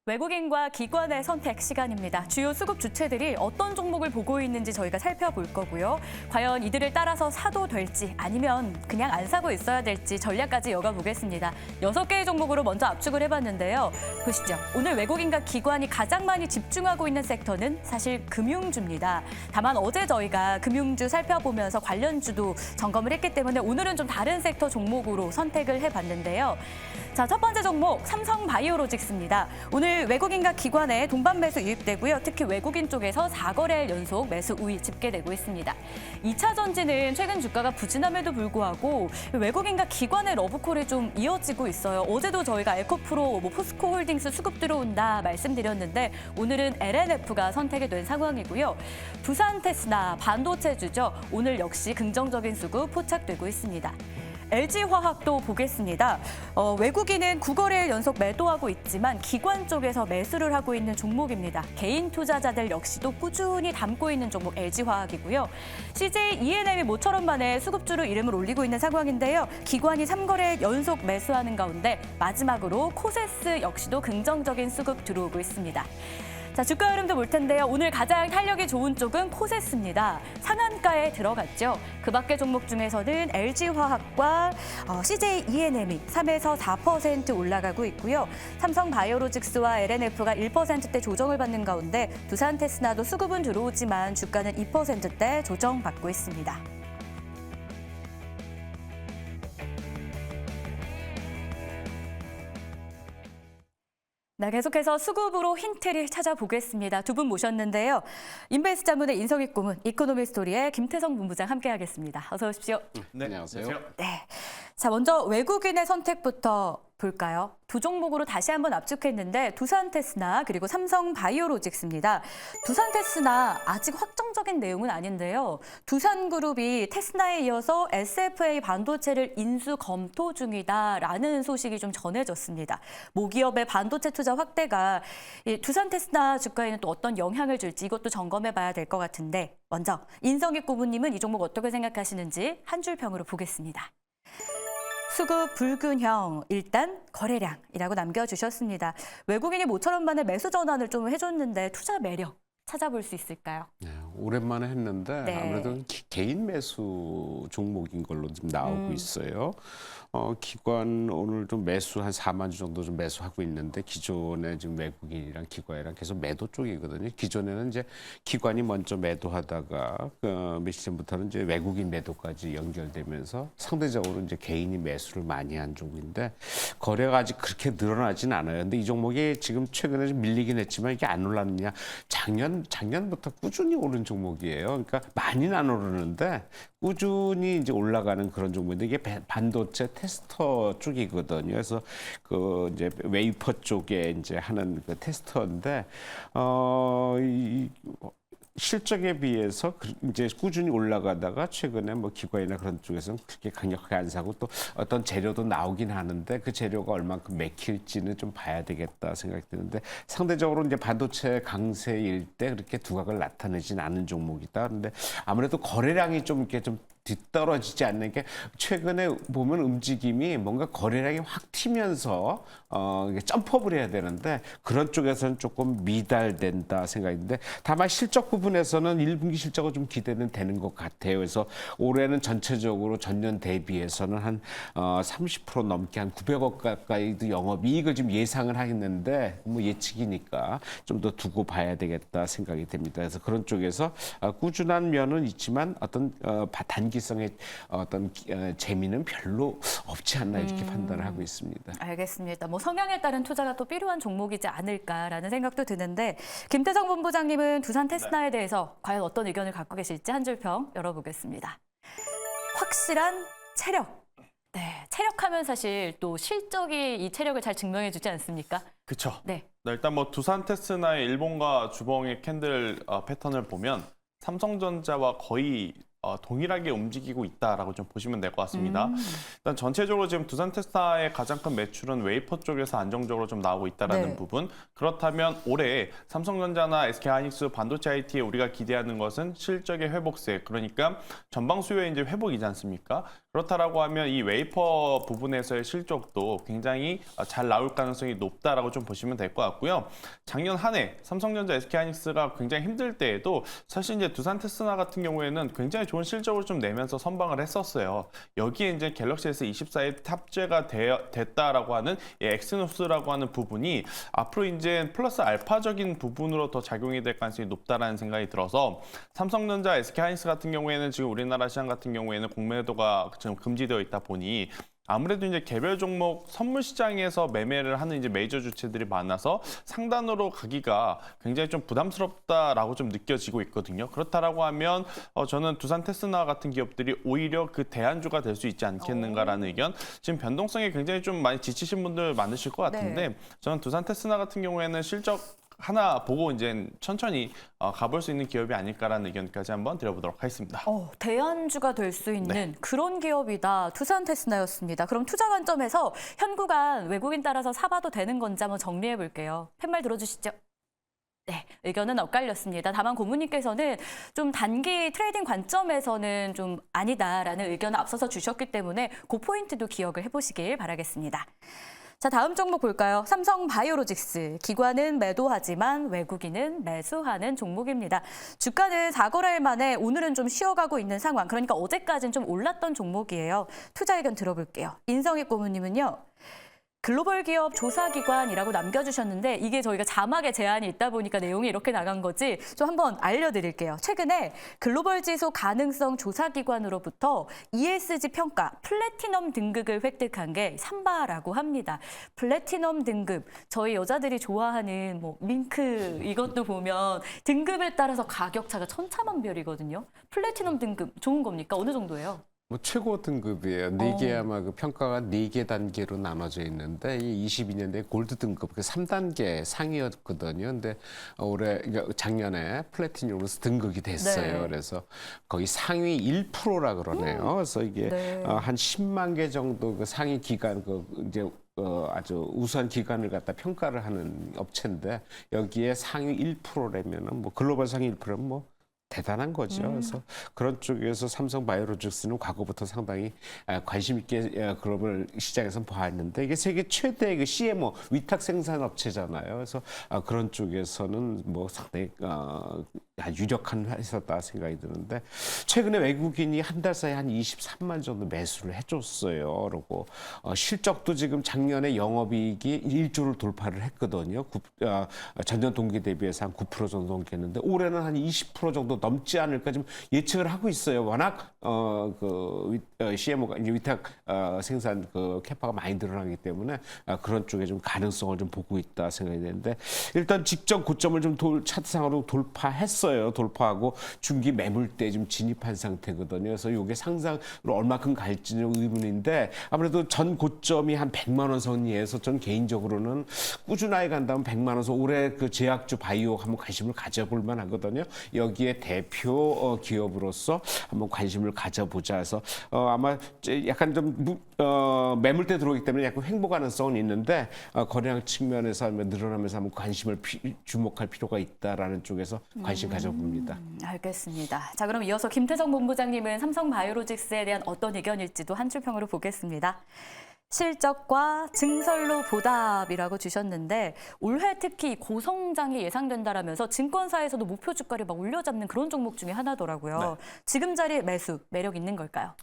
외국인과 기관의 선택 시간입니다. 주요 수급 주체들이 어떤 종목을 보고 있는지 저희가 살펴볼 거고요. 과연 이들을 따라서 사도 될지 아니면 그냥 안 사고 있어야 될지 전략까지 열어보겠습니다. 6개의 종목으로 먼저 압축을 해봤는데요. 보시죠. 오늘 외국인과 기관이 가장 많이 집중하고 있는 섹터는 사실 금융주입니다. 다만 어제 저희가 금융주 살펴보면서 관련주도 점검을 했기 때문에 오늘은 좀 다른 섹터 종목으로 선택을 해봤는데요. 자, 첫 번째 종목 삼성바이오로직스입니다. 오늘 외국인과 기관의 동반 매수 유입되고요. 특히 외국인 쪽에서 4거래일 연속 매수 우위 집계되고 있습니다. 2차 전지는 최근 주가가 부진함에도 불구하고 외국인과 기관의 러브콜이 좀 이어지고 있어요. 어제도 저희가 에코프로, 포스코홀딩스 수급 들어온다 말씀드렸는데 오늘은 LNF가 선택이 된 상황이고요. 두산테스나 반도체주죠. 오늘 역시 긍정적인 수급 포착되고 있습니다. LG화학도 보겠습니다. 외국인은 9거래일 연속 매도하고 있지만 기관 쪽에서 매수를 하고 있는 종목입니다. 개인 투자자들 역시도 꾸준히 담고 있는 종목 LG화학이고요. CJ ENM이 모처럼 만에 수급주로 이름을 올리고 있는 상황인데요. 기관이 3거래일 연속 매수하는 가운데 마지막으로 코세스 역시도 긍정적인 수급 들어오고 있습니다. 자, 주가 흐름도 볼 텐데요. 오늘 가장 탄력이 좋은 쪽은 코세스입니다. 상한가에 들어갔죠. 그 밖의 종목 중에서는 LG화학과 CJ ENM이 3에서 4% 올라가고 있고요. 삼성바이오로직스와 LNF가 1%대 조정을 받는 가운데 두산테스나도 수급은 들어오지만 주가는 2%대 조정받고 있습니다. 네, 계속해서 수급으로 힌트를 찾아보겠습니다. 두 분 모셨는데요. 인베스트 자문의 인성익 고문, 이코노미스토리의 김태성 본부장 함께하겠습니다. 어서 오십시오. 네, 안녕하세요. 네, 자 먼저 외국인의 선택부터 볼까요? 두 종목으로 다시 한번 압축했는데 두산테스나 그리고 삼성바이오로직스입니다. 두산테스나 아직 확정적인 내용은 아닌데요. 두산그룹이 테스나에 이어서 SFA 반도체를 인수 검토 중이다라는 소식이 좀 전해졌습니다. 모기업의 반도체 투자 확대가 이 두산테스나 주가에는 또 어떤 영향을 줄지 이것도 점검해봐야 될 것 같은데 먼저 인성익 고문님은 이 종목 어떻게 생각하시는지 한 줄 평으로 보겠습니다. 수급 불균형, 일단 거래량이라고 남겨주셨습니다. 외국인이 모처럼 만에 매수 전환을 좀 해줬는데 투자 매력 찾아볼 수 있을까요? 네, 오랜만에 했는데 네. 아무래도 개인 매수 종목인 걸로 지금 나오고 있어요. 기관 오늘 좀 매수 한 4만 주 정도 좀 매수하고 있는데 기존에 지금 외국인이랑 기관이랑 계속 매도 쪽이거든요. 기존에는 이제 기관이 먼저 매도하다가 며칠 전부터는 이제 외국인 매도까지 연결되면서 상대적으로 이제 개인이 매수를 많이 한 종인데 거래가 아직 그렇게 늘어나진 않아요. 근데 이 종목이 지금 최근에 좀 밀리긴 했지만 이게 안 올랐느냐? 작년부터 꾸준히 오른 종목이에요. 그러니까 많이는 안 오르는데 꾸준히 이제 올라가는 그런 종목인데 이게 반도체 테스터 쪽이거든요. 그래서 그 이제 웨이퍼 쪽에 이제 하는 그 테스터인데 실적에 비해서 이제 꾸준히 올라가다가 최근에 뭐 기관이나 그런 쪽에서는 그렇게 강력하게 안 사고 또 어떤 재료도 나오긴 하는데 그 재료가 얼만큼 맥힐지는 좀 봐야 되겠다 생각이 드는데 상대적으로 이제 반도체 강세일 때 그렇게 두각을 나타내진 않은 종목이다. 그런데 아무래도 거래량이 좀 이렇게 좀 뒤떨어지지 않는 게 최근에 보면 움직임이 뭔가 거래량이 확 튀면서 점프업을 해야 되는데 그런 쪽에서는 조금 미달된다 생각인데 다만 실적 부분에서는 1분기 실적은 좀 기대는 되는 것 같아요. 그래서 올해는 전체적으로 전년 대비해서는 한 30% 넘게 한 900억 가까이도 영업이익을 지금 예상을 하겠는데 뭐 예측이니까 좀 더 두고 봐야 되겠다 생각이 됩니다. 그래서 그런 쪽에서 꾸준한 면은 있지만 어떤 단기성의 어떤 재미는 별로 없지 않나 이렇게 판단을 하고 있습니다. 알겠습니다. 뭐 성향에 따른 투자가 또 필요한 종목이지 않을까라는 생각도 드는데 김태성 본부장님은 두산 테스나에 대해서 과연 어떤 의견을 갖고 계실지 한 줄 평 열어보겠습니다. 확실한 체력. 네, 체력하면 사실 또 실적이 이 체력을 잘 증명해주지 않습니까? 그렇죠. 네. 일단 뭐 두산테스나의 일본과 주봉의 캔들 패턴을 보면 삼성전자와 거의 동일하게 움직이고 있다라고 좀 보시면 될 것 같습니다. 일단 전체적으로 지금 두산테스나의 가장 큰 매출은 웨이퍼 쪽에서 안정적으로 좀 나오고 있다라는 네. 부분. 그렇다면 올해 삼성전자나 SK하이닉스 반도체 IT에 우리가 기대하는 것은 실적의 회복세, 그러니까 전방 수요의 이제 회복이지 않습니까? 그렇다라고 하면 이 웨이퍼 부분에서의 실적도 굉장히 잘 나올 가능성이 높다라고 좀 보시면 될 것 같고요. 작년 한 해 삼성전자, SK하이닉스가 굉장히 힘들 때에도 사실 이제 두산 테스나 같은 경우에는 굉장히 좋은 실적을 좀 내면서 선방을 했었어요. 여기에 이제 갤럭시 S24에 탑재가 됐다라고 하는 이 엑시노스라고 하는 부분이 앞으로 이제 플러스 알파적인 부분으로 더 작용이 될 가능성이 높다라는 생각이 들어서 삼성전자, SK하이닉스 같은 경우에는 지금 우리나라 시장 같은 경우에는 공매도가 지금 금지되어 있다 보니 아무래도 이제 개별 종목 선물 시장에서 매매를 하는 이제 메이저 주체들이 많아서 상단으로 가기가 굉장히 좀 부담스럽다라고 좀 느껴지고 있거든요. 그렇다라고 하면 저는 두산 테스나 같은 기업들이 오히려 그 대안주가 될 수 있지 않겠는가라는 의견. 지금 변동성에 굉장히 좀 많이 지치신 분들 많으실 것 같은데 네. 저는 두산 테스나 같은 경우에는 실적 하나 보고 이제 천천히 가볼 수 있는 기업이 아닐까라는 의견까지 한번 드려보도록 하겠습니다. 대안주가 될 수 있는 그런 기업이다. 두산 테스나였습니다. 그럼 투자 관점에서 현 구간 외국인 따라서 사봐도 되는 건지 한번 정리해 볼게요. 팻말 들어주시죠. 네, 의견은 엇갈렸습니다. 다만 고문님께서는 좀 단기 트레이딩 관점에서는 좀 아니다라는 의견을 앞서서 주셨기 때문에 그 포인트도 기억을 해보시길 바라겠습니다. 자, 다음 종목 볼까요? 삼성바이오로직스. 기관은 매도하지만 외국인은 매수하는 종목입니다. 주가는 4거래일 만에 오늘은 좀 쉬어가고 있는 상황. 그러니까 어제까지는 좀 올랐던 종목이에요. 투자 의견 들어볼게요. 인성익 고문님은요. 글로벌 기업 조사기관이라고 남겨주셨는데 이게 저희가 자막에 제한이 있다 보니까 내용이 이렇게 나간 거지 좀 한번 알려드릴게요. 최근에 글로벌 지수 가능성 조사기관으로부터 ESG 평가 플래티넘 등급을 획득한 게 삼바라고 합니다. 플래티넘 등급, 저희 여자들이 좋아하는 뭐 밍크 이것도 보면 등급에 따라서 가격 차가 천차만별이거든요. 플래티넘 등급 좋은 겁니까? 어느 정도예요? 뭐 최고 등급이에요. 네 개 아마 그 평가가 4개 단계로 나눠져 있는데 이 22년도에 골드 등급 그 3단계 상위였거든요. 근데 올해 작년에 플래티넘으로 등극이 됐어요. 네. 그래서 거의 상위 1%라 그러네요. 그래서 이게 네. 한 10만 개 정도 그 상위 기관 그 이제 아주 우수한 기관을 갖다 평가를 하는 업체인데 여기에 상위 1%라면은 뭐 글로벌 상위 1%면 뭐 대단한 거죠. 그래서 그런 쪽에서 삼성바이오로직스는 과거부터 상당히 관심 있게 글로벌 시장에서 보았는데 이게 세계 최대의 그 CMO 위탁 생산 업체잖아요. 그래서 그런 쪽에서는 뭐 상당히 유력한 회사다 생각이 드는데 최근에 외국인이 한 달 사이에 한 23만 정도 매수를 해줬어요. 그리고 실적도 지금 작년에 영업이익이 1조를 돌파를 했거든요. 전년 동기 대비해서 한 9% 정도 넘겼는데 올해는 한 20% 정도 넘지 않을까 좀 예측을 하고 있어요. 워낙 CMO가 이제 위탁 생산 그 캐파가 많이 늘어나기 때문에 그런 쪽에 좀 가능성을 좀 보고 있다 생각이 되는데 일단 직전 고점을 좀 차트상으로 돌파하고 중기 매물대 좀 진입한 상태거든요. 그래서 이게 상상으로 얼마큼 갈지는 의문인데 아무래도 전 고점이 한 100만 원 선이에서 전 개인적으로는 꾸준하게 간다면 100만 원에서 올해 그 제약주 바이오 한번 관심을 가져볼 만하거든요. 여기에 대표 기업으로서 한번 관심을 가져보자 해서 아마 약간 좀 매물대 들어오기 때문에 약간 횡보 가능성은 있는데 거래량 측면에서 늘어나면서 한번 관심을 주목할 필요가 있다라는 쪽에서 관심 가져봅니다. 알겠습니다. 자, 그럼 이어서 김태성 본부장님은 삼성바이오로직스에 대한 어떤 의견일지도 한 줄평으로 보겠습니다. 실적과 증설로 보답이라고 주셨는데 올해 특히 고성장이 예상된다라면서 증권사에서도 목표 주가를 막 올려잡는 그런 종목 중에 하나더라고요. 네. 지금 자리 매수 매력 있는 걸까요?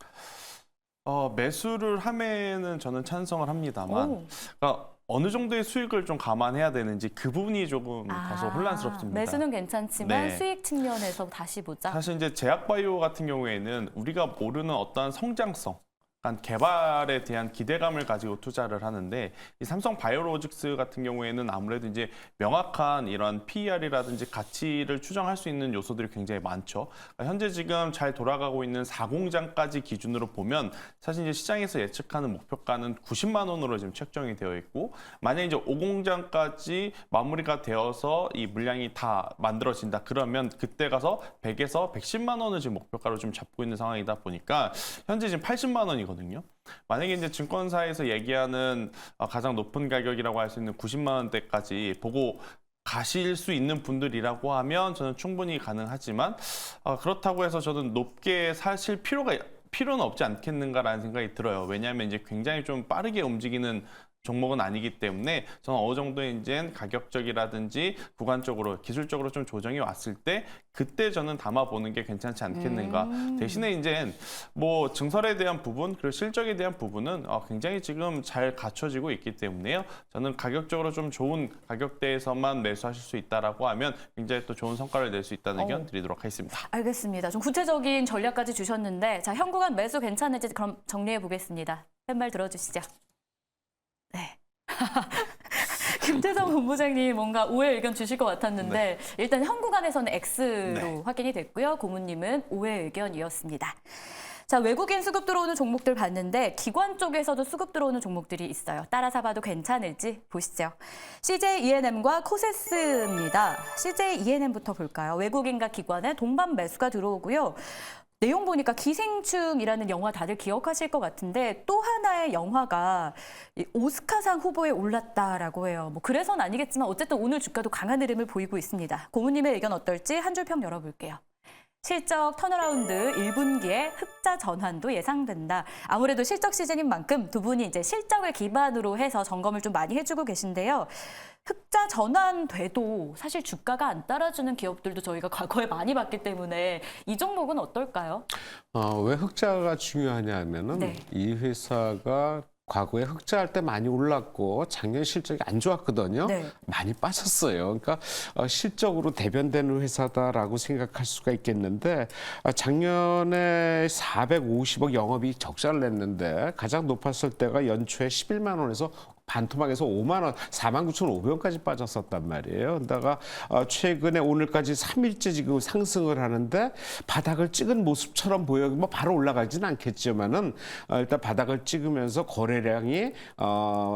매수를 함에는 저는 찬성을 합니다만 오. 그러니까 어느 정도의 수익을 좀 감안해야 되는지 그 부분이 조금 다소 혼란스럽습니다. 매수는 괜찮지만 네. 수익 측면에서 다시 보자. 사실 이제 제약바이오 같은 경우에는 우리가 모르는 어떠한 성장성, 개발에 대한 기대감을 가지고 투자를 하는데 이 삼성 바이오로직스 같은 경우에는 아무래도 이제 명확한 이런 PER이라든지 가치를 추정할 수 있는 요소들이 굉장히 많죠. 현재 지금 잘 돌아가고 있는 4공장까지 기준으로 보면 사실 이제 시장에서 예측하는 목표가는 90만 원으로 지금 책정이 되어 있고 만약 이제 5공장까지 마무리가 되어서 이 물량이 다 만들어진다 그러면 그때 가서 100에서 110만 원을 지금 목표가로 좀 잡고 있는 상황이다 보니까 현재 지금 80만 원이거든요. 만약에 이제 증권사에서 얘기하는 가장 높은 가격이라고 할 수 있는 90만 원대까지 보고 가실 수 있는 분들이라고 하면 저는 충분히 가능하지만 그렇다고 해서 저는 높게 사실 필요가 필요는 없지 않겠는가라는 생각이 들어요. 왜냐하면 이제 굉장히 좀 빠르게 움직이는 종목은 아니기 때문에 저는 어느 정도 이제 가격적이라든지 구간적으로 기술적으로 좀 조정이 왔을 때 그때 저는 담아보는 게 괜찮지 않겠는가. 대신에 이제 뭐 증설에 대한 부분 그리고 실적에 대한 부분은 굉장히 지금 잘 갖춰지고 있기 때문에요. 저는 가격적으로 좀 좋은 가격대에서만 매수하실 수 있다라고 하면 굉장히 또 좋은 성과를 낼 수 있다는 의견 드리도록 하겠습니다. 알겠습니다. 좀 구체적인 전략까지 주셨는데 자, 현 구간 매수 괜찮은지 그럼 정리해 보겠습니다. 팻말 들어주시죠. 네. 김태성 본부장님 뭔가 오해 의견 주실 것 같았는데 일단 현 구간에서는 X로 확인이 됐고요. 고문님은 오해 의견이었습니다. 자, 외국인 수급 들어오는 종목들 봤는데 기관 쪽에서도 수급 들어오는 종목들이 있어요. 따라서 봐도 괜찮을지 보시죠. CJ ENM과 코세스입니다. CJ ENM부터 볼까요? 외국인과 기관의 동반 매수가 들어오고요. 내용 보니까 기생충이라는 영화 다들 기억하실 것 같은데 또 하나의 영화가 오스카상 후보에 올랐다라고 해요. 뭐 그래서는 아니겠지만 어쨌든 오늘 주가도 강한 흐름을 보이고 있습니다. 고문님의 의견 어떨지 한 줄 평 열어볼게요. 실적 턴어라운드 1분기에 흑자 전환도 예상된다. 아무래도 실적 시즌인 만큼 두 분이 이제 실적을 기반으로 해서 점검을 좀 많이 해주고 계신데요. 흑자 전환돼도 사실 주가가 안 따라주는 기업들도 저희가 과거에 많이 봤기 때문에 이 종목은 어떨까요? 왜 흑자가 중요하냐면은 네. 이 회사가 과거에 흑자할 때 많이 올랐고 작년 실적이 안 좋았거든요. 네. 많이 빠졌어요. 그러니까 실적으로 대변되는 회사다라고 생각할 수가 있겠는데 작년에 450억 영업이익 적자를 냈는데 가장 높았을 때가 연초에 11만 원에서 반토막에서 5만 원, 49,500원까지 빠졌었단 말이에요. 그러다가 최근에 오늘까지 3일째 지금 상승을 하는데 바닥을 찍은 모습처럼 보여. 뭐 바로 올라가지는 않겠지만은 일단 바닥을 찍으면서 거래량이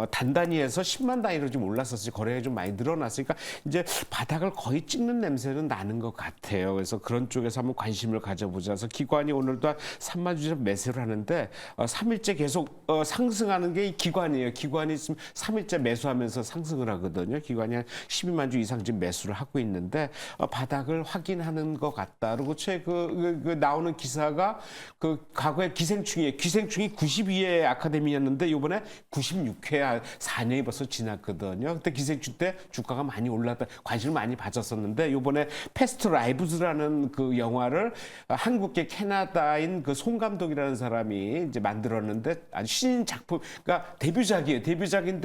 단단히 해서 10만 단위로 좀 올랐었어요. 거래량이 좀 많이 늘어났으니까 이제 바닥을 거의 찍는 냄새는 나는 것 같아요. 그래서 그런 쪽에서 한번 관심을 가져보자. 그래서 기관이 오늘도 한 3만 주전 매수를 하는데 3일째 계속 상승하는 게 이 기관이에요. 기관이 있으면 3일째 매수하면서 상승을 하거든요. 기관이 한 12만 주 이상 지금 매수를 하고 있는데 바닥을 확인하는 것 같다. 그리고 그 나오는 기사가 그 과거에 기생충이 92회 아카데미였는데 이번에 96회 4년이 벌써 지났거든요. 그때 기생충 때 주가가 많이 올랐다. 관심을 많이 받았었는데 이번에 패스트 라이브즈라는 그 영화를 한국계 캐나다인 그 송 감독이라는 사람이 이제 만들었는데 아주 신인 작품, 그러니까 데뷔작인데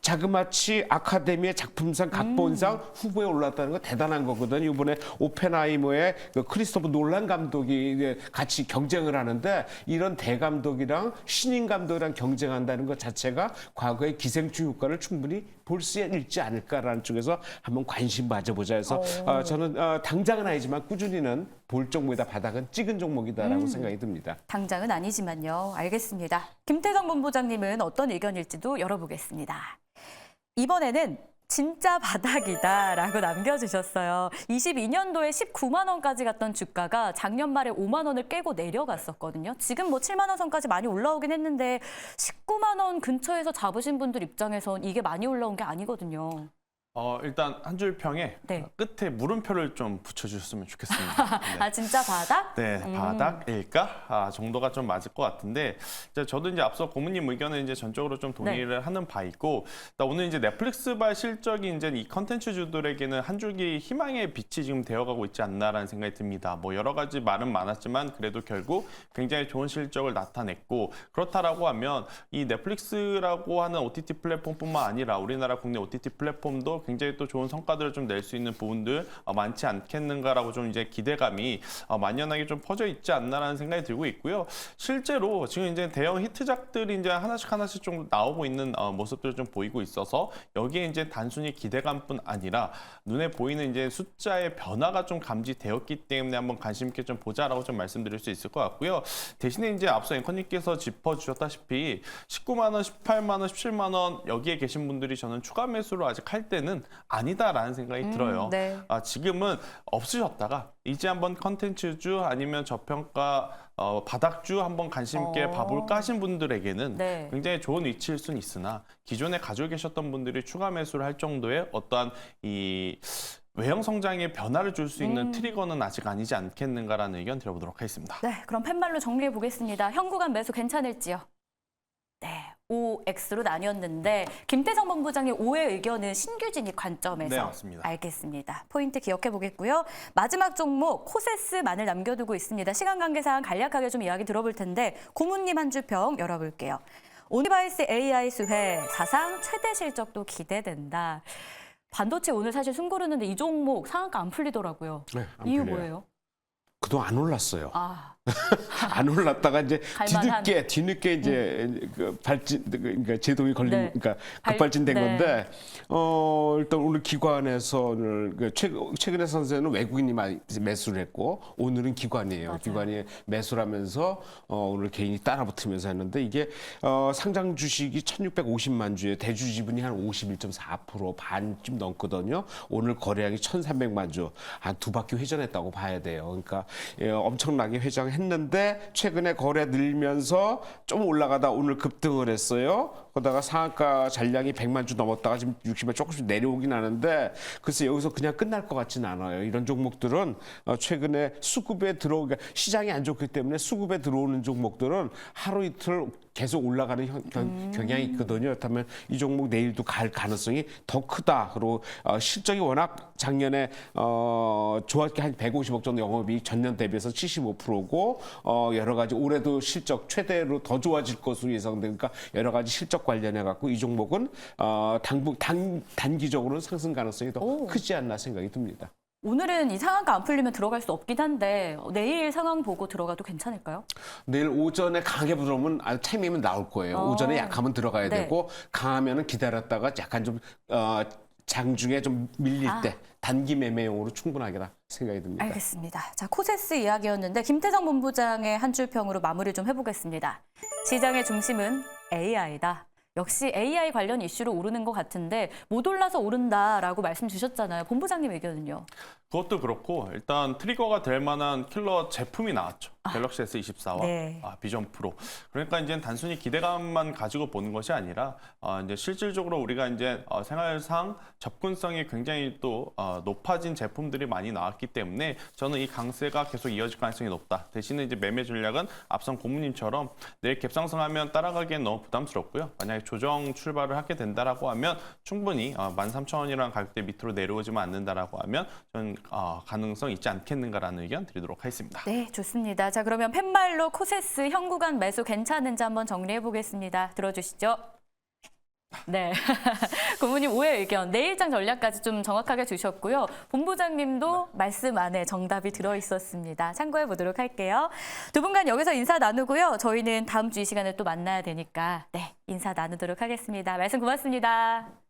자그마치 아카데미의 작품상 각본상 후보에 올랐다는 거 대단한 거거든요. 이번에 오펜하이머의 그 크리스토퍼 놀란 감독이 같이 경쟁을 하는데 이런 대감독이랑 신인 감독이랑 경쟁한다는 것 자체가 과거의 기생충 효과를 충분히 볼 수 있지 않을까라는 쪽에서 한번 관심 가져보자 해서 저는 당장은 아니지만 꾸준히는 볼 종목이다. 바닥은 찍은 종목이다라고 생각이 듭니다. 당장은 아니지만요. 알겠습니다. 김태성 본부장님은 어떤 의견일지도 열어보겠습니다. 이번에는 진짜 바닥이다라고 남겨주셨어요. 22년도에 19만 원까지 갔던 주가가 작년 말에 5만 원을 깨고 내려갔었거든요. 지금 뭐 7만 원 선까지 많이 올라오긴 했는데 19만 원 근처에서 잡으신 분들 입장에선 이게 많이 올라온 게 아니거든요. 일단 한 줄 평에 네. 끝에 물음표를 좀 붙여주셨으면 좋겠습니다. 네. 아, 진짜 바닥? 네, 바닥일까 정도가 좀 맞을 것 같은데 저도 이제 앞서 고문님 의견은 이제 전적으로 좀 동의를 하는 바이고 오늘 이제 넷플릭스발 실적이 이제 이 컨텐츠주들에게는 한 줄기 희망의 빛이 지금 되어가고 있지 않나라는 생각이 듭니다. 뭐 여러 가지 말은 많았지만 그래도 결국 굉장히 좋은 실적을 나타냈고 그렇다라고 하면 이 넷플릭스라고 하는 OTT 플랫폼뿐만 아니라 우리나라 국내 OTT 플랫폼도 굉장히 또 좋은 성과들을 좀 낼 수 있는 부분들 많지 않겠는가라고 좀 이제 기대감이 만연하게 좀 퍼져 있지 않나라는 생각이 들고 있고요. 실제로 지금 이제 대형 히트작들이 이제 하나씩 좀 나오고 있는 모습들을 좀 보이고 있어서 여기에 이제 단순히 기대감뿐 아니라 눈에 보이는 이제 숫자의 변화가 좀 감지되었기 때문에 한번 관심 있게 좀 보자라고 좀 말씀드릴 수 있을 것 같고요. 대신에 이제 앞서 앵커님께서 짚어주셨다시피 19만 원, 18만 원, 17만 원 여기에 계신 분들이 저는 추가 매수를 아직 할 때는 아니다라는 생각이 들어요. 네. 지금은 없으셨다가 이제 한번 컨텐츠주 아니면 저평가 바닥주 한번 관심 있게 봐볼까 하신 분들에게는 네. 굉장히 좋은 위치일 수는 있으나 기존에 가지고 계셨던 분들이 추가 매수를 할 정도의 어떠한 이 외형 성장에 변화를 줄 수 있는 트리거는 아직 아니지 않겠는가라는 의견 드려보도록 하겠습니다. 네, 그럼 팻말로 정리해 보겠습니다. 현구간 매수 괜찮을지요? 네, OX로 나뉘었는데 김태성 본부장의 O의 의견은 신규 진입 관점에서 네, 맞습니다. 알겠습니다. 포인트 기억해 보겠고요. 마지막 종목 코세스만을 남겨두고 있습니다. 시간 관계상 간략하게 좀 이야기 들어볼 텐데 고문님 한 주 평 열어볼게요. 온디바이스 AI 수혜 사상 최대 실적도 기대된다. 반도체 오늘 사실 숨 고르는데 이 종목 상한가 안 풀리더라고요. 네, 안 이유 풀려요. 뭐예요? 그동안 안 올랐어요. 아, 안 올랐다가 이제 갈만한. 뒤늦게 이제 그 발진 그러니까 제동이 걸린 네. 그러니까 급발진된 네. 건데 일단 오늘 기관에서는 최근에 선세는 외국인이 많이 매수를 했고 오늘은 기관이에요. 맞아요. 기관이 매수를 하면서 오늘 개인이 따라붙으면서 했는데 이게 상장 주식이 1,650만 주에 대주 지분이 한 51.4% 반쯤 넘거든요. 오늘 거래량이 1,300만 주. 한 두 바퀴 회전했다고 봐야 돼요. 그러니까 엄청나게 회장했는데 최근에 거래 늘면서 좀 올라가다 오늘 급등을 했어요. 그러다가 상한가 잔량이 100만 주 넘었다가 지금 60만 조금씩 내려오긴 하는데 글쎄 여기서 그냥 끝날 것 같지는 않아요. 이런 종목들은 최근에 수급에 들어오니까 시장이 안 좋기 때문에 수급에 들어오는 종목들은 하루 이틀 계속 올라가는 경향이 있거든요. 그렇다면 이 종목 내일도 갈 가능성이 더 크다. 그리고 실적이 워낙 작년에 좋았게 한 150억 정도 영업이익 전년 대비해서 75%고 여러 가지 올해도 실적 최대로 더 좋아질 것으로 예상되니까 여러 가지 실적 관련해 갖고 이 종목은 단기적으로는 상승 가능성이 더 오. 크지 않나 생각이 듭니다. 오늘은 이 상한가 안 풀리면 들어갈 수 없긴 한데 내일 상황 보고 들어가도 괜찮을까요? 내일 오전에 강하게 들어오면 타이밍은 나올 거예요. 오전에 약하면 들어가야 네. 되고 강하면은 기다렸다가 약간 좀 장중에 좀 밀릴 때 단기 매매용으로 충분하겠다 생각이 듭니다. 알겠습니다. 자, 코세스 이야기였는데 김태성 본부장의 한 줄 평으로 마무리 좀 해보겠습니다. 시장의 중심은 AI다. 역시 AI 관련 이슈로 오르는 것 같은데 못 올라서 오른다라고 말씀 주셨잖아요. 본부장님 의견은요? 그것도 그렇고 일단 트리거가 될 만한 킬러 제품이 나왔죠. 갤럭시 S24와 네. 비전 프로. 그러니까 이제 단순히 기대감만 가지고 보는 것이 아니라 이제 실질적으로 우리가 이제 생활상 접근성이 굉장히 또 높아진 제품들이 많이 나왔기 때문에 저는 이 강세가 계속 이어질 가능성이 높다. 대신에 이제 매매 전략은 앞선 고문님처럼 내일 갭상승하면 따라가기엔 너무 부담스럽고요. 만약에 조정 출발을 하게 된다라고 하면 충분히 13,000원이라는 가격대 밑으로 내려오지만 않는다라고 하면 저는 가능성 있지 않겠는가라는 의견 드리도록 하겠습니다. 네, 좋습니다. 자, 그러면 팻말로 코세스 현구간 매수 괜찮은지 한번 정리해 보겠습니다. 들어주시죠. 네, 고모님 오해 의견, 내일장 전략까지 좀 정확하게 주셨고요. 본부장님도 말씀 안에 정답이 들어있었습니다. 참고해 보도록 할게요. 두 분간 여기서 인사 나누고요. 저희는 다음 주 이 시간에 또 만나야 되니까 인사 나누도록 하겠습니다. 말씀 고맙습니다.